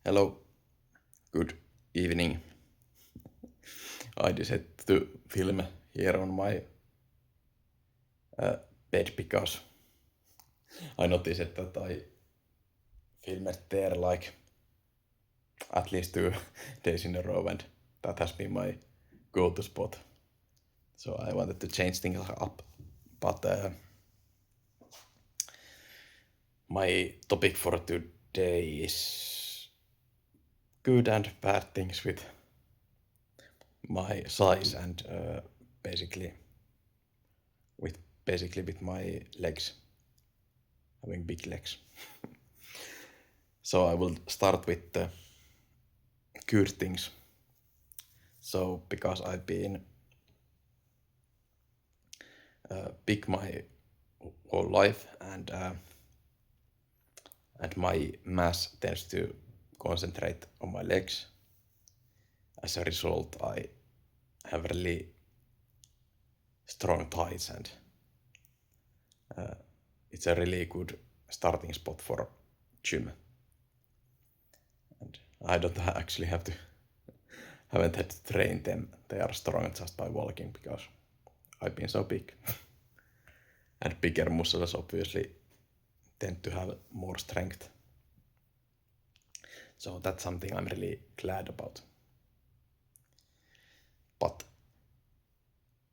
Hello, good evening. I decided to film here on my bed because I noticed that I filmed there like at least 2 days in a row, and that has been my go-to spot. So I wanted to change things up, but my topic for today is good and bad things with my size and basically with my legs, having big legs. So I will start with the good things. So because I've been big my whole life, and my mass tends to concentrate on my legs. As a result, I have really strong thighs, and it's a really good starting spot for gym. And I don't actually haven't had to train them. They are strong just by walking because I've been so big. And bigger muscles obviously tend to have more strength. So that's something I'm really glad about. But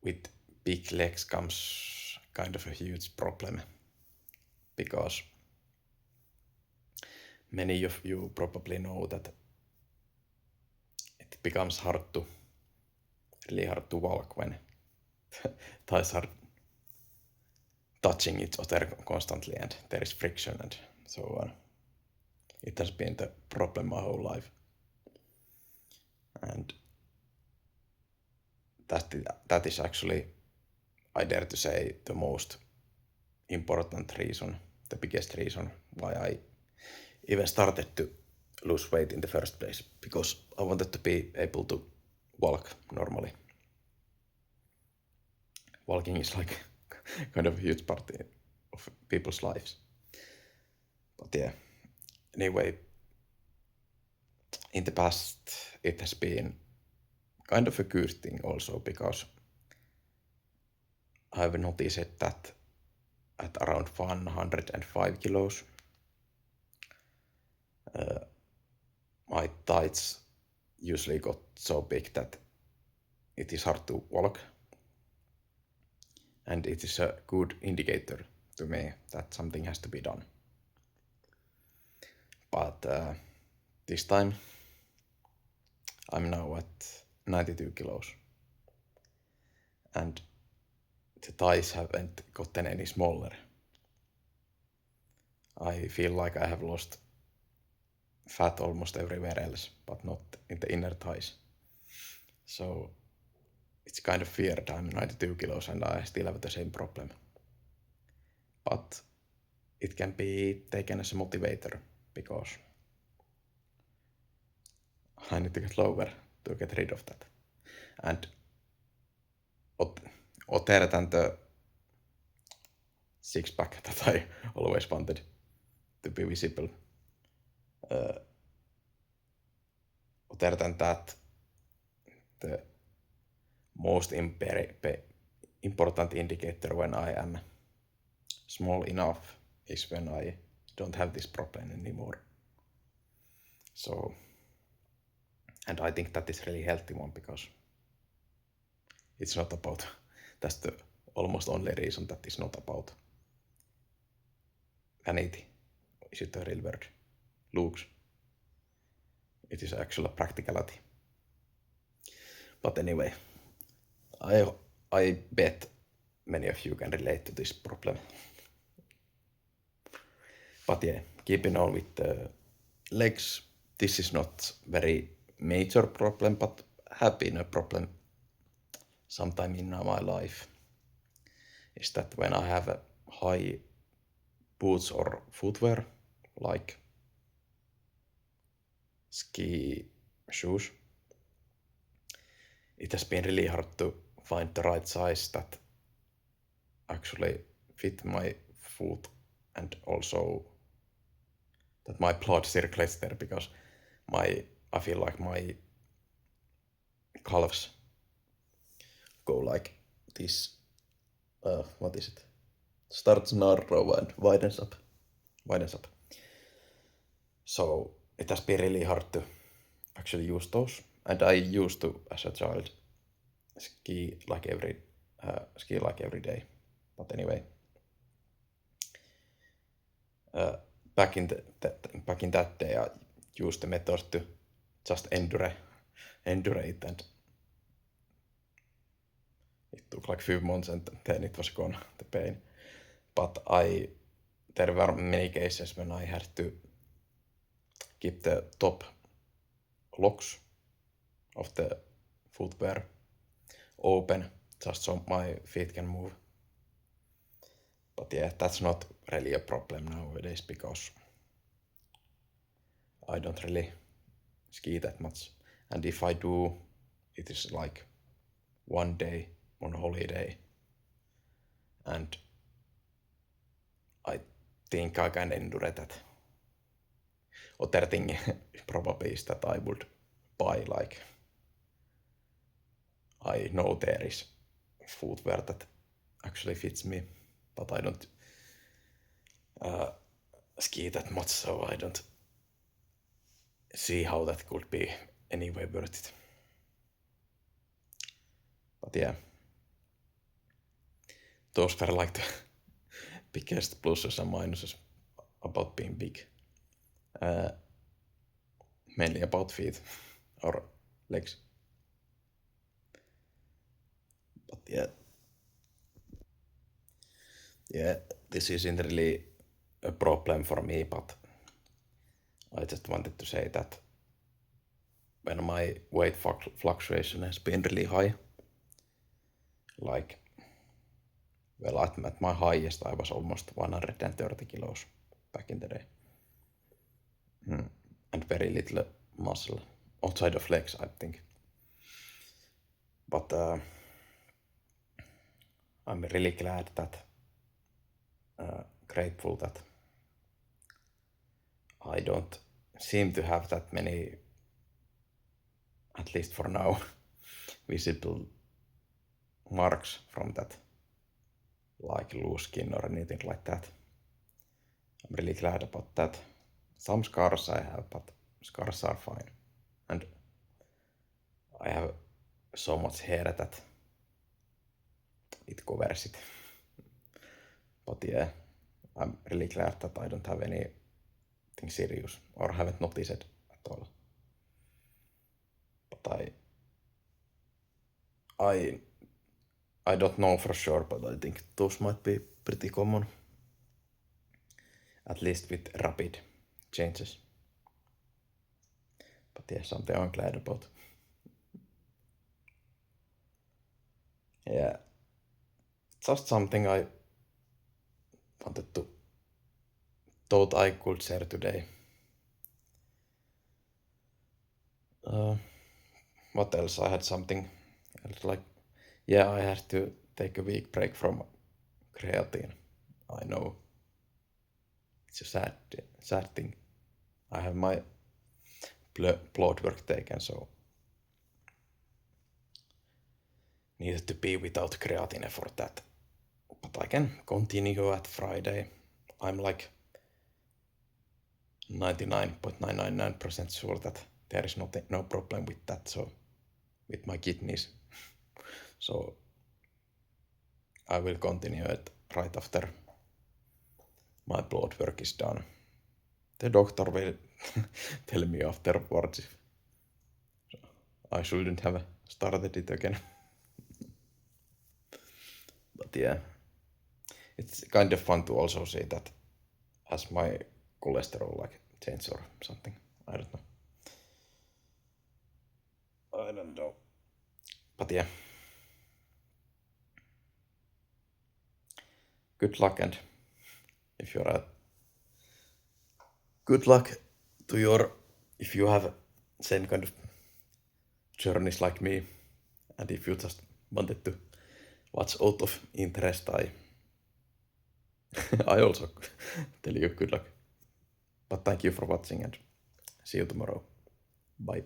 with big legs comes kind of a huge problem, because many of you probably know that it becomes really hard to walk when thighs are touching each other constantly and there is friction and so on. It has been the problem my whole life. And that is actually, I dare to say, the most important reason, the biggest reason why I even started to lose weight in the first place, because I wanted to be able to walk normally. Walking is like kind of a huge part of people's lives. But yeah, anyway, in the past it has been kind of a good thing also, because I've noticed that at around 105 kilos, my thighs usually got so big that it is hard to walk. And it is a good indicator to me that something has to be done. But this time I'm now at 92 kilos. And the thighs haven't gotten any smaller. I feel like I have lost fat almost everywhere else, but not in the inner thighs. So it's kind of weird. I'm 92 kilos and I still have the same problem. But it can be taken as a motivator, because I need to get lower to get rid of that. And other than the six pack that I always wanted to be visible, other than that, the most important indicator when I am small enough is when I don't have this problem anymore. So, and I think that is really healthy one, because it's not about, that's the almost only reason that is not about vanity. Is it a real word? Looks. It is actually a practicality. But anyway, I bet many of you can relate to this problem. But yeah, keeping on with the legs, this is not very major problem, but have been a problem sometime in my life. Is that when I have high boots or footwear, like ski shoes, it has been really hard to find the right size that actually fit my foot, and also that my blood circulates there, because I feel like my calves go like this. What is it? Starts narrow and widens up. So it has been really hard to actually use those. And I used to, as a child, ski like every day. But anyway, back in that day, I used the method to just endure it, and it took like few months, and then it was gone, the pain. But there were many cases when I had to keep the top locks of the footwear open just so my feet can move. But yeah, that's not really a problem nowadays because I don't really ski that much. And if I do, it is like one day on holiday. And I think I can endure that. Other thing probably is that I would buy like, I know there is footwear that actually fits me, but I don't ski that much, so I don't see how that could be anyway worth it. But yeah, those were like the biggest pluses and minuses about being big. Mainly about feet or legs. But yeah, this isn't really a problem for me, but I just wanted to say that when my weight fluctuation has been really high, like, well, at my highest I was almost 130 kilos back in the day. And very little muscle outside of legs, I think. But I'm really glad that, grateful that I don't seem to have that many, at least for now, visible marks from that, like loose skin or anything like that. I'm really glad about that. Some scars I have, but scars are fine. And I have so much hair that it covers it. But yeah, I'm really glad that I don't have anything serious or haven't noticed it at all. But I don't know for sure, but I think those might be pretty common. At least with rapid changes. But yeah, something I'm glad about. Yeah, just something I thought I could share today. What else? I had something else, like, yeah, I had to take a week break from creatine. I know it's a sad thing. I have my blood work taken, so needed to be without creatine for that. But I can continue at Friday. I'm like 99.999% sure that there is no problem with that, so with my kidneys. So I will continue it right after my blood work is done. The doctor will tell me afterwards if I shouldn't have started it again. But yeah, it's kind of fun to also see that has my cholesterol like changed or something. I don't know. But yeah, good luck, and if you're good luck to if you have same kind of journeys like me, and if you just wanted to watch out of interest, I also tell you good luck. But thank you for watching, and see you tomorrow. Bye.